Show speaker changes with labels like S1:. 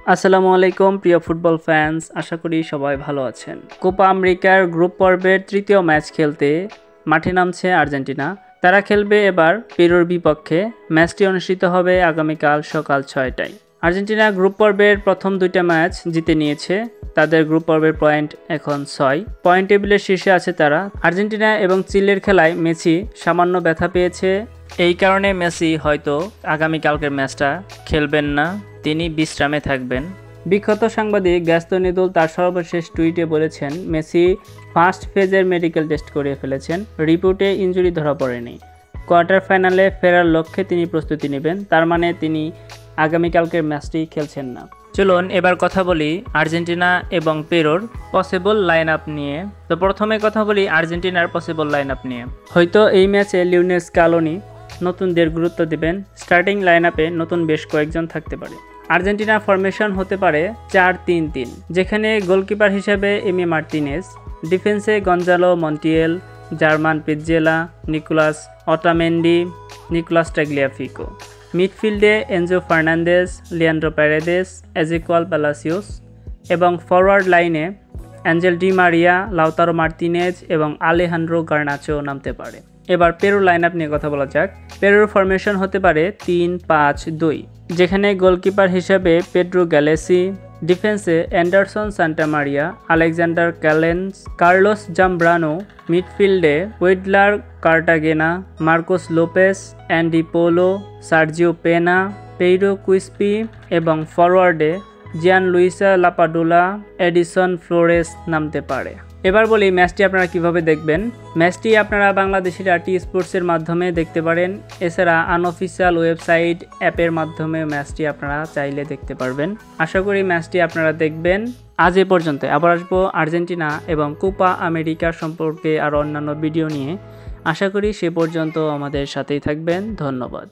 S1: আসসালামু আলাইকুম প্রিয় ফুটবল ফ্যান্স, আশা করি সবাই ভালো আছেন। কোপা আমেরিকার গ্রুপ পর্বের তৃতীয় ম্যাচ খেলতে মাঠে নামছে আর্জেন্টিনা। তারা খেলবে এবার পেরুর বিপক্ষে। ম্যাচটি অনুষ্ঠিত হবে আগামীকাল সকাল 6টায়। আর্জেন্টিনা গ্রুপ পর্বের প্রথম দুইটা ম্যাচ জিতে নিয়েছে। তাদের গ্রুপ পর্বের পয়েন্ট এখন 6 পয়েন্ট টেবিলের শীর্ষে আছে তারা। আর্জেন্টিনা এবং চিলের খেলায় মেসি সামান্য ব্যথা পেয়েছে, এই কারণে মেসি হয়তো আগামীকালকের ম্যাচটা খেলবেন না, তিনি বিশ্রামে থাকবেন। বিখ্যাত সাংবাদিক গ্যাস্তন ইদুল তার সর্বশেষ টুইটে বলেছেন, মেসি ফার্স্ট ফেজের মেডিকেল টেস্ট করিয়ে ফেলেছেন, রিপোর্টে ইনজুরি ধরা পড়েনি। কোয়ার্টার ফাইনালে ফেরার লক্ষ্যে তিনি প্রস্তুতি নেবেন, তার মানে তিনি আগামীকালকের ম্যাচটি খেলছেন না। চলুন এবার কথা বলি আর্জেন্টিনা এবং পেরুর পসিবল লাইন আপ নিয়ে। তো প্রথমে কথা বলি আর্জেন্টিনার পসিবল লাইন আপ নিয়ে। হয়তো এই ম্যাচে লিওনেল স্কালোনি নতুনদের গুরুত্ব দেবেন, স্টার্টিং লাইন আপে নতুন বেশ কয়েকজন থাকতে পারে। আর্জেন্টিনার ফরমেশন হতে পারে 4-3-3, যেখানে গোলকিপার হিসেবে এমি মার্তিনেজ, ডিফেন্সে Gonzalo Montiel, German Pezzella, Nicolas Otamendi, Nicolas Tagliafico. মিডফিল্ডে Enzo Fernandez, Leandro Paredes, Ezequiel Palacios এবং ফরওয়ার্ড লাইনে Angel Di Maria, Lautaro Martinez এবং আলেহান্দ্রো গার্নাচো নামতে পারে। এবার পেরুর লাইন আপ নিয়ে কথা বলা যাক। পেরুর ফরমেশন হতে পারে 3-5-2, যেখানে গোলকিপার হিসেবে পেড্রো গ্যালেসি, ডিফেন্সে Anderson Santamaria, Alexander Callens, Carlos Zambrano, মিডফিল্ডে Wilder Cartagena, Marcos Lopez, Andy Polo, Sergio Pena, Piero Quispe এবং ফরওয়ার্ডে জিয়ান লুইসা লাপাডুলা, এডিসন ফ্লোরেস নামতে পারে। এবার বলি ম্যাচটি আপনারা কিভাবে দেখবেন। ম্যাচটি আপনারা বাংলাদেশের আরটি স্পোর্টসের মাধ্যমে দেখতে পারেন, এছাড়া আনঅফিসিয়াল ওয়েবসাইট অ্যাপের মাধ্যমে ম্যাচটি আপনারা চাইলে দেখতে পারবেন। আশা করি ম্যাচটি আপনারা দেখবেন। আজ এ পর্যন্ত, আবার আসবো আর্জেন্টিনা এবং কোপা আমেরিকা সম্পর্কে আরও অন্যান্য ভিডিও নিয়ে। আশা করি সে পর্যন্ত আমাদের সাথেই থাকবেন। ধন্যবাদ।